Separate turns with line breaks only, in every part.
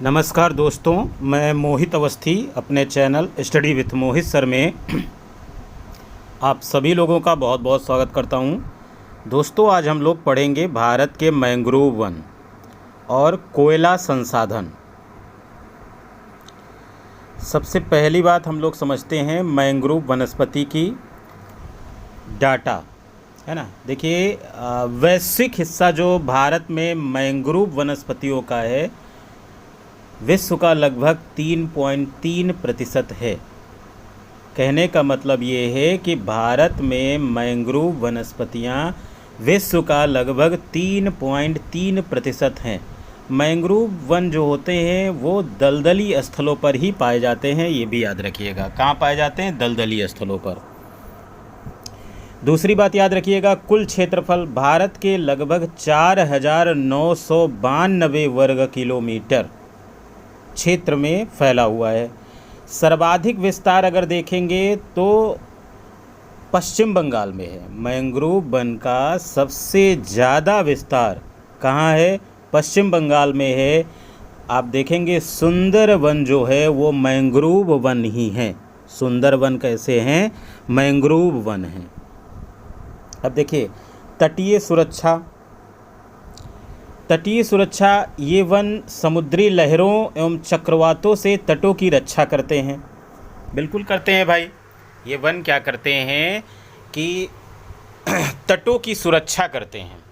नमस्कार दोस्तों, मैं मोहित अवस्थी अपने channel study with Mohit sir में आप सभी लोगों का बहुत बहुत स्वागत करता हूं। दोस्तों, आज हम लोग पढ़ेंगे भारत के मैंग्रोव वन और कोयला संसाधन। सबसे पहली बात हम लोग समझते हैं मैंग्रोव वनस्पति की डाटा, है ना। देखिए, वैश्विक हिस्सा जो भारत में मैंग्रोव वनस्पतियों का है, विश्व का लगभग 3.3% है। कहने का मतलब ये है कि भारत में मैंग्रोव वनस्पतियाँ विश्व का लगभग 3.3% हैं। मैंग्रोव वन जो होते हैं वो दलदली स्थलों पर ही पाए जाते हैं, ये भी याद रखिएगा। कहाँ पाए जाते हैं? दलदली स्थलों पर। दूसरी बात याद रखिएगा, कुल क्षेत्रफल भारत के लगभग 4,992 वर्ग किलोमीटर क्षेत्र में फैला हुआ है। सर्वाधिक विस्तार अगर देखेंगे तो पश्चिम बंगाल में है। मैंग्रोव वन का सबसे ज़्यादा विस्तार कहाँ है? पश्चिम बंगाल में है। आप देखेंगे सुंदरवन जो है वो मैंग्रोव वन ही है। सुंदरवन कैसे हैं? मैंग्रोव वन हैं। अब देखिए, तटीय सुरक्षा। तटीय सुरक्षा, ये वन समुद्री लहरों एवं चक्रवातों से तटों की रक्षा करते हैं। बिल्कुल करते हैं भाई। ये वन क्या करते हैं कि तटों की सुरक्षा करते हैं।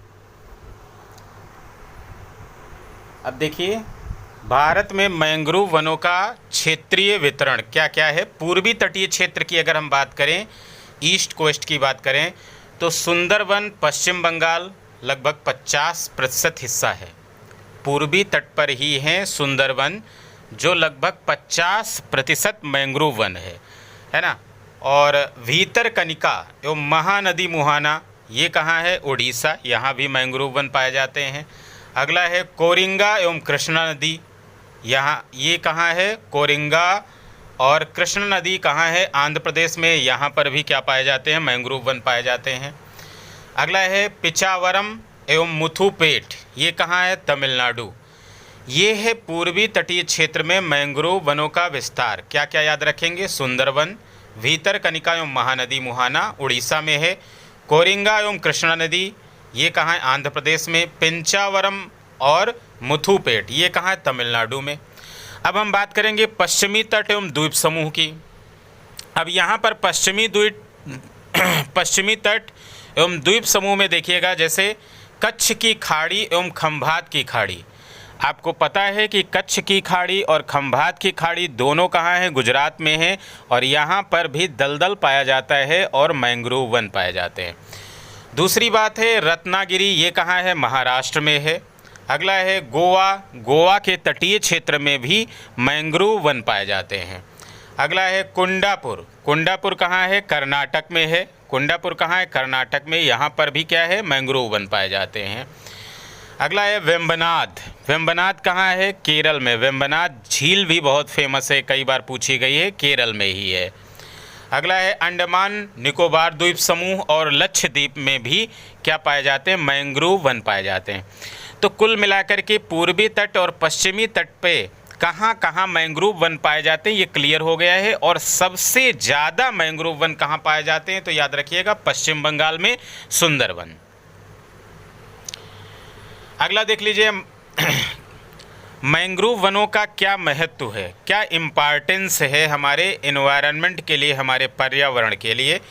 अब देखिए, भारत में मैंग्रोव वनों का क्षेत्रीय वितरण क्या क्या है। पूर्वी तटीय क्षेत्र की अगर हम बात करें, ईस्ट कोस्ट की बात करें, तो सुंदरवन पश्चिम बंगाल लगभग 50% हिस्सा है। पूर्वी तट पर ही हैं सुंदरवन, जो लगभग 50% मैंग्रोव वन है ना। और भीतरकनिका एवं महानदी मुहाना, ये कहाँ है? उड़ीसा, यहाँ भी मैंग्रोव वन पाए जाते हैं। अगला है कोरिंगा एवं कृष्णा नदी, यहाँ ये कहाँ है? कोरिंगा और कृष्ण नदी कहाँ है? आंध्र प्रदेश में। यहाँ पर भी क्या पाए जाते हैं? मैंग्रोव वन पाए जाते हैं। अगला है पिचावरम एवं मुथुपेट, ये कहाँ है? तमिलनाडु। ये है पूर्वी तटीय क्षेत्र में मैंग्रोव वनों का विस्तार। क्या क्या याद रखेंगे? सुंदरवन, भीतरकनिका एवं महानदी मुहाना उड़ीसा में है। कोरिंगा एवं कृष्णा नदी, ये कहाँ है? आंध्र प्रदेश में। पिंचावरम और मुथुपेट, ये कहाँ है? तमिलनाडु में। अब हम बात करेंगे पश्चिमी तट एवं द्वीप समूह की। अब यहाँ पर पश्चिमी तट एवं द्वीप समूह में देखिएगा, जैसे कच्छ की खाड़ी एवं खंभात की खाड़ी। आपको पता है कि कच्छ की खाड़ी और खंभात की खाड़ी दोनों कहाँ हैं? गुजरात में हैं। और यहाँ पर भी दलदल पाया जाता है और मैंग्रोव वन पाए जाते हैं। दूसरी बात है रत्नागिरी, ये कहाँ है? महाराष्ट्र में है। अगला है गोवा, गोवा के तटीय क्षेत्र में भी मैंग्रोव वन पाए जाते हैं। अगला है कुंडापुर, कुंडापुर कहाँ है? कर्नाटक में है। कुंडापुर कहाँ है? कर्नाटक में। यहाँ पर भी क्या है? मैंग्रोव वन पाए जाते हैं। अगला है वेम्बनाड, वेम्बनाड कहाँ है? केरल में। वेम्बनाड झील भी बहुत फेमस है, कई बार पूछी गई है, केरल में ही है। अगला है अंडमान निकोबार द्वीप समूह और लक्षद्वीप में भी क्या पाए जाते हैं? मैंग्रोव वन पाए जाते हैं। तो कुल मिलाकर के पूर्वी तट और पश्चिमी तट पे कहाँ कहाँ मैंग्रोव वन पाए जाते हैं, ये क्लियर हो गया है। और सबसे ज़्यादा मैंग्रोव वन कहाँ पाए जाते हैं? तो याद रखिएगा पश्चिम बंगाल में सुंदरवन। अगला देख लीजिए, मैंग्रोव वनों का क्या महत्व है, क्या इम्पॉर्टेंस है हमारे एनवायरनमेंट के लिए, हमारे पर्यावरण के लिए।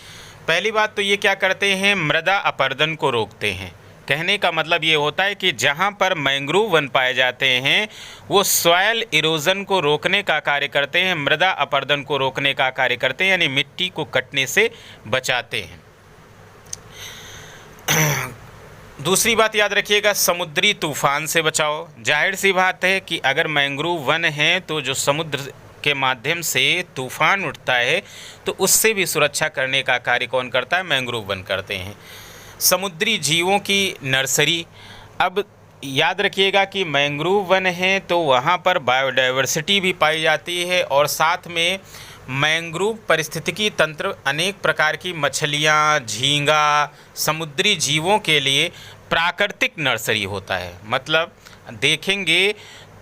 पहली बात तो ये क्या करते हैं? मृदा अपरदन को रोकते हैं। कहने का मतलब ये होता है कि जहाँ पर मैंग्रोव वन पाए जाते हैं वो सॉयल इरोजन को रोकने का कार्य करते हैं, मृदा अपरदन को रोकने का कार्य करते हैं, यानी मिट्टी को कटने से बचाते हैं। दूसरी बात याद रखिएगा, समुद्री तूफान से बचाओ। जाहिर सी बात है कि अगर मैंग्रोव वन है तो जो समुद्र के माध्यम से तूफान उठता है तो उससे भी सुरक्षा करने का कार्य कौन करता है? मैंग्रोव वन करते हैं। समुद्री जीवों की नर्सरी। अब याद रखिएगा कि मैंग्रोव वन है तो वहाँ पर बायोडाइवर्सिटी भी पाई जाती है और साथ में मैंग्रोव पारिस्थितिकी तंत्र अनेक प्रकार की मछलियाँ, झींगा, समुद्री जीवों के लिए प्राकृतिक नर्सरी होता है। मतलब देखेंगे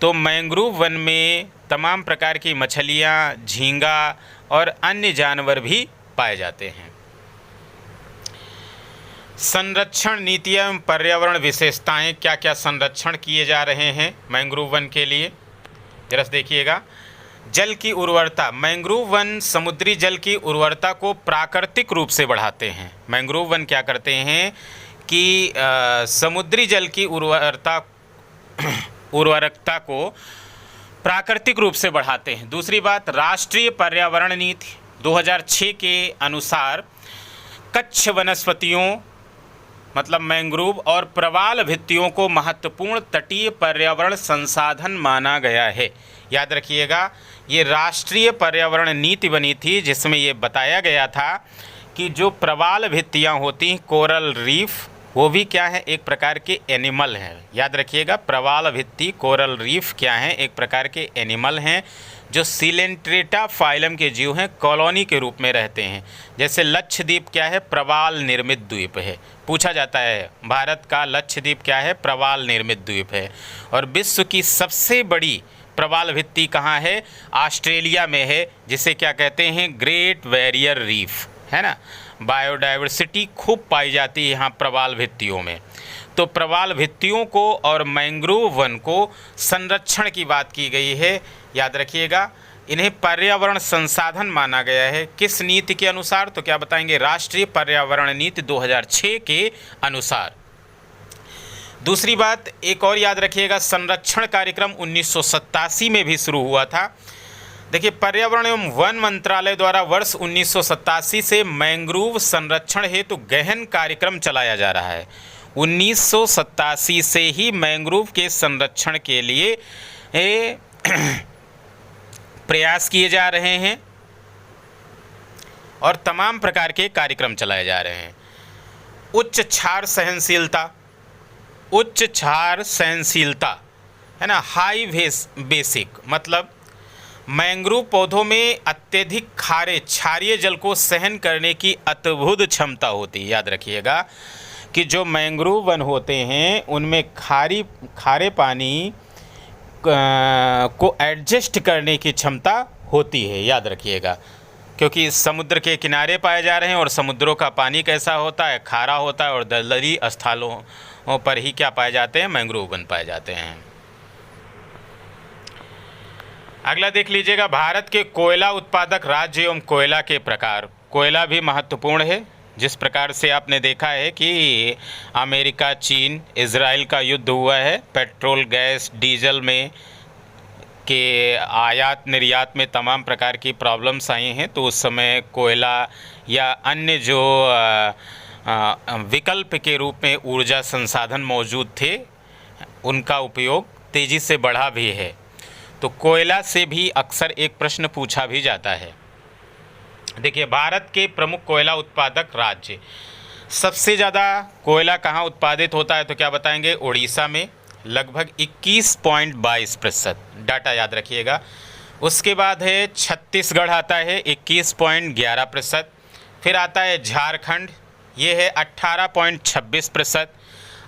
तो मैंग्रोव वन में तमाम प्रकार की मछलियाँ, झींगा और अन्य जानवर भी पाए जाते हैं। संरक्षण नीति एवं पर्यावरण विशेषताएं, क्या क्या संरक्षण किए जा रहे हैं मैंग्रोव वन के लिए, जरा देखिएगा। जल की उर्वरता, मैंग्रोव वन समुद्री जल की उर्वरता को प्राकृतिक रूप से बढ़ाते हैं। मैंग्रोव वन क्या करते हैं कि समुद्री जल की उर्वरकता को प्राकृतिक रूप से बढ़ाते हैं। दूसरी बात, राष्ट्रीय पर्यावरण नीति 2006 के अनुसार कच्छ वनस्पतियों मतलब मैंग्रोव और प्रवाल भित्तियों को महत्वपूर्ण तटीय पर्यावरण संसाधन माना गया है। याद रखिएगा, ये राष्ट्रीय पर्यावरण नीति बनी थी जिसमें ये बताया गया था कि जो प्रवाल भित्तियाँ होती, कोरल रीफ, वो भी क्या है, एक प्रकार के एनिमल हैं। याद रखिएगा, प्रवाल भित्ति, कोरल रीफ क्या हैं, एक प्रकार के एनिमल हैं जो सिलेंट्रेटा फाइलम के जीव हैं, कॉलोनी के रूप में रहते हैं। जैसे लक्षद्वीप क्या है, प्रवाल निर्मित द्वीप है। पूछा जाता है भारत का लक्षद्वीप क्या है, प्रवाल निर्मित द्वीप है। और विश्व की सबसे बड़ी प्रवाल भित्ति कहाँ है, ऑस्ट्रेलिया में है, जिसे क्या कहते हैं, ग्रेट बैरियर रीफ, है ना। बायोडाइवर्सिटी खूब पाई जाती है यहाँ प्रवाल भित्तियों में। तो प्रवाल भित्तियों को और मैंग्रोव वन को संरक्षण की बात की गई है। याद रखिएगा, इन्हें पर्यावरण संसाधन माना गया है। किस नीति के अनुसार, तो क्या बताएंगे, राष्ट्रीय पर्यावरण नीति 2006 के अनुसार। दूसरी बात एक और याद रखिएगा, संरक्षण कार्यक्रम 1987 में भी शुरू हुआ था। देखिए, पर्यावरण एवं वन मंत्रालय द्वारा वर्ष 1987 से मैंग्रोव संरक्षण हेतु गहन कार्यक्रम चलाया जा रहा है। 1987 से ही मैंग्रोव के संरक्षण के लिए प्रयास किए जा रहे हैं और तमाम प्रकार के कार्यक्रम चलाए जा रहे हैं। उच्च क्षार सहनशीलता, उच्च क्षार सहनशीलता, है ना, हाई बेसिक, मतलब मैंग्रोव पौधों में अत्यधिक खारे क्षारीय जल को सहन करने की अद्भुत क्षमता होती है। याद रखिएगा कि जो मैंग्रोव वन होते हैं उनमें खारे पानी को एडजस्ट करने की क्षमता होती है। याद रखिएगा, क्योंकि समुद्र के किनारे पाए जा रहे हैं और समुद्रों का पानी कैसा होता है, खारा होता है, और दलदली स्थलों पर ही क्या पाए जाते हैं, मैंग्रोव वन पाए जाते हैं। अगला देख लीजिएगा, भारत के कोयला उत्पादक राज्य एवं कोयला के प्रकार। कोयला भी महत्वपूर्ण है। जिस प्रकार से आपने देखा है कि अमेरिका, चीन, इजराइल का युद्ध हुआ है, पेट्रोल, गैस, डीजल में के आयात निर्यात में तमाम प्रकार की प्रॉब्लम्स आई हैं, तो उस समय कोयला या अन्य जो विकल्प के रूप में ऊर्जा संसाधन मौजूद थे, उनका उपयोग तेज़ी से बढ़ा भी है। तो कोयला से भी अक्सर एक प्रश्न पूछा भी जाता है। देखिए, भारत के प्रमुख कोयला उत्पादक राज्य, सबसे ज़्यादा कोयला कहाँ उत्पादित होता है, तो क्या बताएंगे, उड़ीसा में लगभग 21.22%, डाटा याद रखिएगा। उसके बाद है छत्तीसगढ़ आता है 21.11%, फिर आता है झारखंड, ये है 18.26%।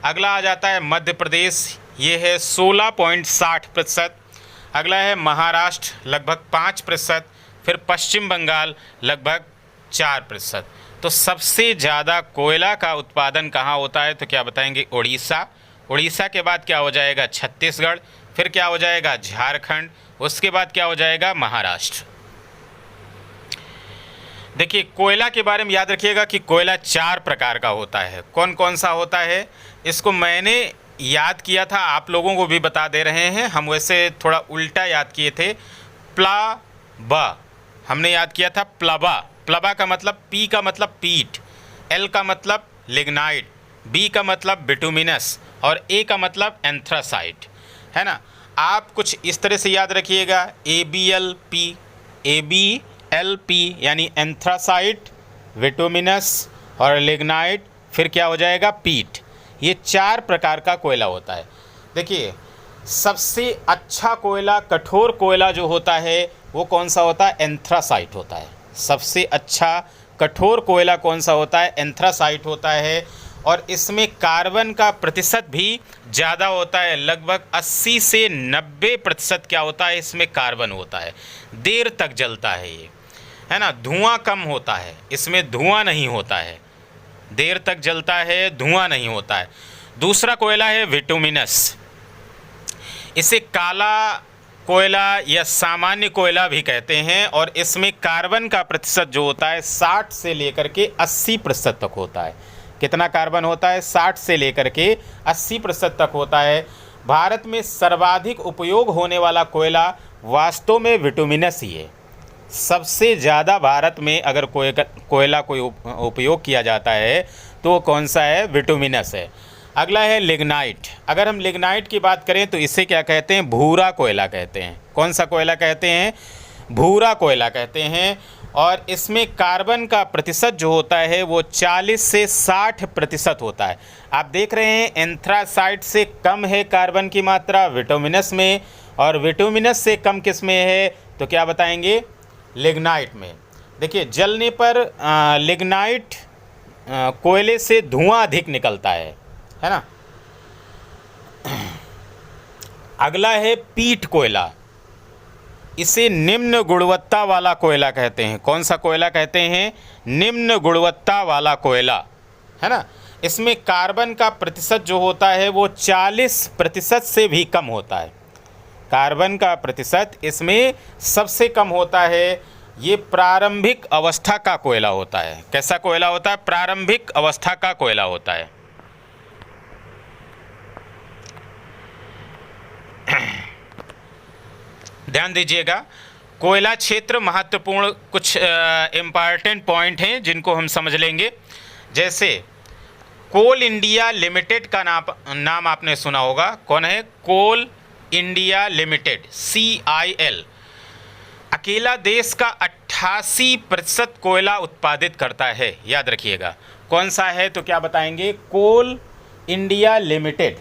अगला आ जाता है मध्य प्रदेश, ये है 16.60%। अगला है महाराष्ट्र लगभग 5%, फिर पश्चिम बंगाल लगभग 4%। तो सबसे ज़्यादा कोयला का उत्पादन कहाँ होता है, तो क्या बताएंगे, उड़ीसा। उड़ीसा के बाद क्या हो जाएगा, छत्तीसगढ़, फिर क्या हो जाएगा, झारखंड, उसके बाद क्या हो जाएगा, महाराष्ट्र। देखिए, कोयला के बारे में याद रखिएगा कि कोयला 4 प्रकार का होता है। कौन कौन सा होता है, इसको मैंने याद किया था, आप लोगों को भी बता दे रहे हैं। हम वैसे थोड़ा उल्टा याद किए थे। प्लाबा हमने याद किया था, प्लाबा। प्लाबा का मतलब, पी का मतलब पीट, एल का मतलब लिग्नाइट, बी का मतलब बिटुमिनस और ए का मतलब एंथ्रासाइट, है ना। आप कुछ इस तरह से याद रखिएगा, ABLP, ABLP यानी एंथ्रासाइट, बिटुमिनस और लिग्नाइट, फिर क्या हो जाएगा, पीट। ये 4 प्रकार का कोयला होता है। देखिए, सबसे अच्छा कोयला, कठोर कोयला जो होता है वो कौन सा होता है, एंथ्रासाइट होता है। सबसे अच्छा कठोर कोयला कौन सा होता है, एंथ्रासाइट होता है। और इसमें कार्बन का प्रतिशत भी ज़्यादा होता है। लगभग 80 से 90% क्या होता है, इसमें कार्बन होता है। देर तक जलता है ये, है ना। धुआं कम होता है, इसमें धुआं नहीं होता है। देर तक जलता है, धुआं नहीं होता है। दूसरा कोयला है विटुमिनस। इसे काला कोयला या सामान्य कोयला भी कहते हैं और इसमें कार्बन का प्रतिशत जो होता है 60 से लेकर के 80% तक होता है। कितना कार्बन होता है? 60 से लेकर के 80% तक होता है। भारत में सर्वाधिक उपयोग होने वाला कोयला वास्तव में विटुमिनस ही है। सबसे ज़्यादा भारत में अगर कोयला कोई उपयोग किया जाता है तो वो कौन सा है? विटुमिनस है। अगला है लिग्नाइट। अगर हम लिग्नाइट की बात करें तो इसे क्या कहते हैं? भूरा कोयला कहते हैं। कौन सा कोयला कहते हैं? भूरा कोयला कहते हैं। और इसमें कार्बन का प्रतिशत जो होता है वो 40 से 60% होता है। आप देख रहे हैं एंथ्रासाइट से कम है कार्बन की मात्रा विटुमिनस में, और विटुमिनस से कम किस में है? तो क्या बताएंगे? लिग्नाइट में। देखिए जलने पर लिग्नाइट कोयले से धुआं अधिक निकलता है ना। अगला है पीट कोयला। इसे निम्न गुणवत्ता वाला कोयला कहते हैं। कौन सा कोयला कहते हैं? निम्न गुणवत्ता वाला कोयला, है ना। इसमें कार्बन का प्रतिशत जो होता है वो 40% से भी कम होता है। कार्बन का प्रतिशत इसमें सबसे कम होता है। ये प्रारंभिक अवस्था का कोयला होता है। कैसा कोयला होता है? प्रारंभिक अवस्था का कोयला होता है। ध्यान दीजिएगा, कोयला क्षेत्र महत्वपूर्ण कुछ इम्पॉर्टेंट पॉइंट हैं जिनको हम समझ लेंगे। जैसे कोल इंडिया लिमिटेड का नाम आपने सुना होगा। कौन है? कोल इंडिया लिमिटेड, CIL। अकेला देश का 88% कोयला उत्पादित करता है, याद रखिएगा। कौन सा है? तो क्या बताएंगे? कोल इंडिया लिमिटेड।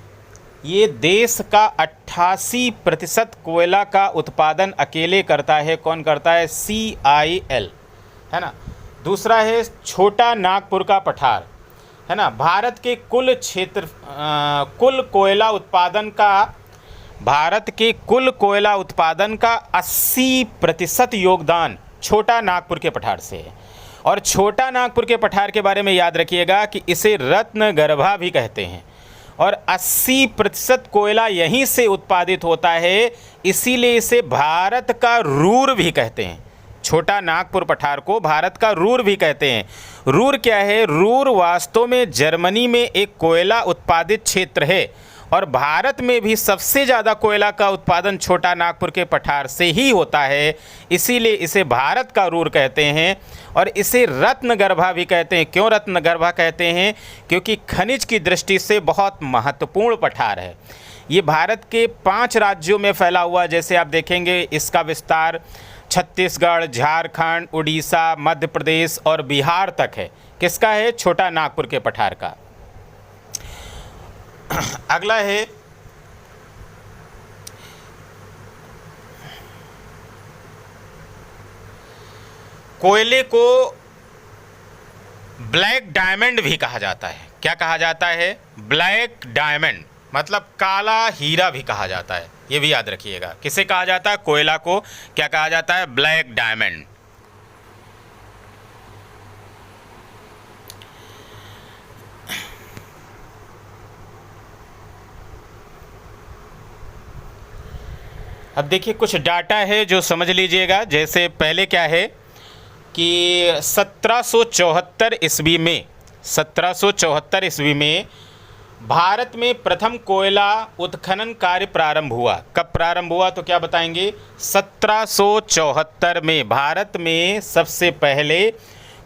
ये देश का 88% कोयला का उत्पादन अकेले करता है। कौन करता है? CIL, है ना। दूसरा है छोटा नागपुर का पठार, है ना। भारत के कुल कोयला उत्पादन का 80% योगदान छोटा नागपुर के पठार से है। और छोटा नागपुर के पठार के बारे में याद रखिएगा कि इसे रत्नगर्भा भी कहते हैं, और 80% कोयला यहीं से उत्पादित होता है, इसीलिए इसे भारत का रूर भी कहते हैं। छोटा नागपुर पठार को भारत का रूर भी कहते हैं। रूर क्या है? रूर वास्तव में जर्मनी में एक कोयला उत्पादित क्षेत्र है, और भारत में भी सबसे ज़्यादा कोयला का उत्पादन छोटा नागपुर के पठार से ही होता है, इसीलिए इसे भारत का रूर कहते हैं। और इसे रत्नगर्भा भी कहते हैं। क्यों रत्नगर्भा कहते हैं? क्योंकि खनिज की दृष्टि से बहुत महत्वपूर्ण पठार है। ये भारत के 5 राज्यों में फैला हुआ, जैसे आप देखेंगे इसका विस्तार छत्तीसगढ़, झारखंड, उड़ीसा, मध्य प्रदेश और बिहार तक है। किसका है? छोटा नागपुर के पठार का। अगला है कोयले को ब्लैक डायमंड भी कहा जाता है। क्या कहा जाता है? ब्लैक डायमंड, मतलब काला हीरा भी कहा जाता है। ये भी याद रखिएगा। किसे कहा जाता है? कोयला को क्या कहा जाता है? Black diamond. अब देखिए कुछ डाटा है जो समझ लीजिएगा। जैसे पहले क्या है कि 1774 ईस्वी में भारत में प्रथम कोयला उत्खनन कार्य प्रारंभ हुआ। कब प्रारंभ हुआ? तो क्या बताएंगे? 1774 में भारत में सबसे पहले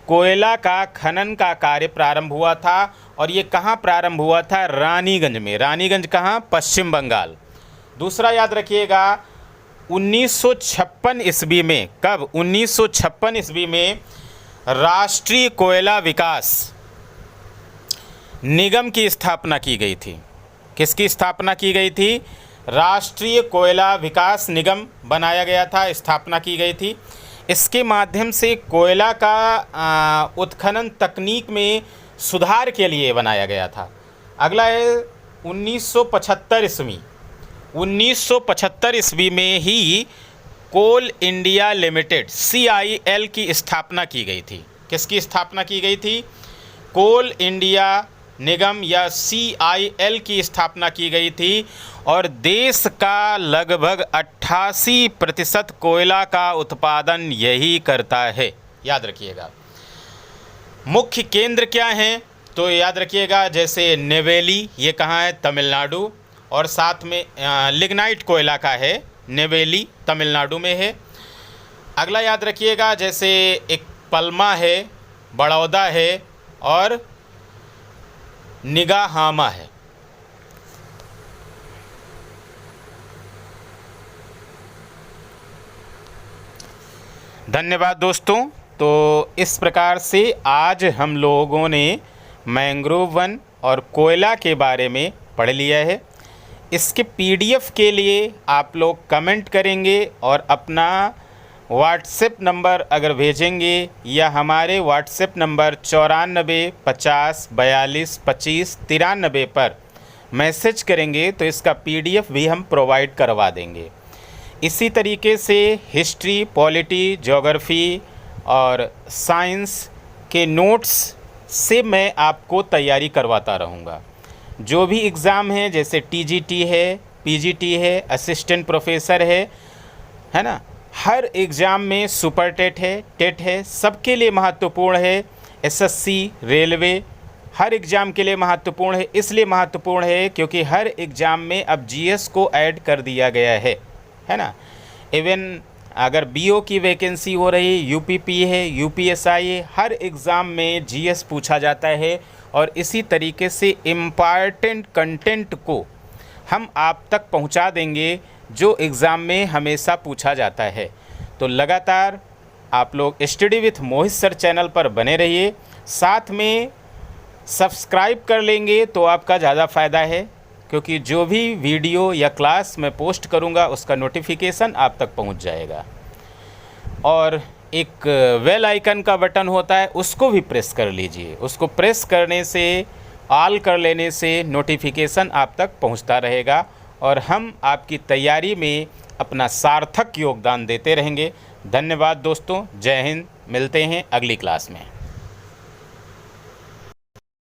कोयला का खनन का कार्य प्रारंभ हुआ था। और ये कहाँ प्रारंभ हुआ था? रानीगंज में। रानीगंज कहाँ? पश्चिम बंगाल। दूसरा याद रखिएगा 1956 ईस्वी में। कब? 1956 ईस्वी में राष्ट्रीय कोयला विकास निगम की स्थापना की गई थी। किसकी स्थापना की गई थी? राष्ट्रीय कोयला विकास निगम बनाया गया था, स्थापना की गई थी। इसके माध्यम से कोयला का उत्खनन तकनीक में सुधार के लिए बनाया गया था। अगला है 1975 ईस्वी। 1975 ईस्वी में ही कोल इंडिया लिमिटेड CIL की स्थापना की गई थी। किसकी स्थापना की गई थी? कोल इंडिया निगम या CIL की स्थापना की गई थी और देश का लगभग 88% कोयला का उत्पादन यही करता है। याद रखिएगा। मुख्य केंद्र क्या हैं? तो याद रखिएगा, जैसे नेवेली, ये कहाँ है? तमिलनाडु। और साथ में लिग्नाइट कोयला का है, नेवेली तमिलनाडु में है। अगला याद रखिएगा, जैसे एक पलमा है, बड़ौदा है और निगाहामा है। धन्यवाद दोस्तों। तो इस प्रकार से आज हम लोगों ने मैंग्रोव वन और कोयला के बारे में पढ़ लिया है। इसके PDF के लिए आप लोग कमेंट करेंगे और अपना व्हाट्सएप नंबर अगर भेजेंगे या हमारे व्हाट्सएप नंबर 94 50 42 25 93 पर मैसेज करेंगे तो इसका PDF भी हम प्रोवाइड करवा देंगे। इसी तरीके से हिस्ट्री, पॉलिटी, ज्योग्राफी और साइंस के नोट्स से मैं आपको तैयारी करवाता रहूँगा। जो भी एग्ज़ाम है, जैसे TGT है, PGT है, असिस्टेंट प्रोफेसर है ना, हर एग्ज़ाम में सुपर टेट है, टेट है, सबके लिए महत्वपूर्ण है। SSC, रेलवे, हर एग्ज़ाम के लिए महत्वपूर्ण है। इसलिए महत्वपूर्ण है क्योंकि हर एग्ज़ाम में अब GS को ऐड कर दिया गया है ना। इवन अगर BO की वैकेंसी हो रही, UPP है, UPSI है, हर एग्ज़ाम में GS पूछा जाता है और इसी तरीके से इम्पॉर्टेंट कंटेंट को हम आप तक पहुंचा देंगे जो एग्ज़ाम में हमेशा पूछा जाता है। तो लगातार आप लोग study with Mohit sir channel पर बने रहिए। साथ में सब्सक्राइब कर लेंगे तो आपका ज़्यादा फ़ायदा है, क्योंकि जो भी वीडियो या क्लास मैं पोस्ट करूंगा उसका नोटिफिकेशन आप तक पहुंच जाएगा। और एक बेल आइकन का बटन होता है, उसको भी प्रेस कर लीजिए। उसको प्रेस करने से, ऑल कर लेने से नोटिफिकेशन आप तक पहुंचता रहेगा और हम आपकी तैयारी में अपना सार्थक योगदान देते रहेंगे। धन्यवाद दोस्तों। जय हिंद। मिलते हैं अगली क्लास में।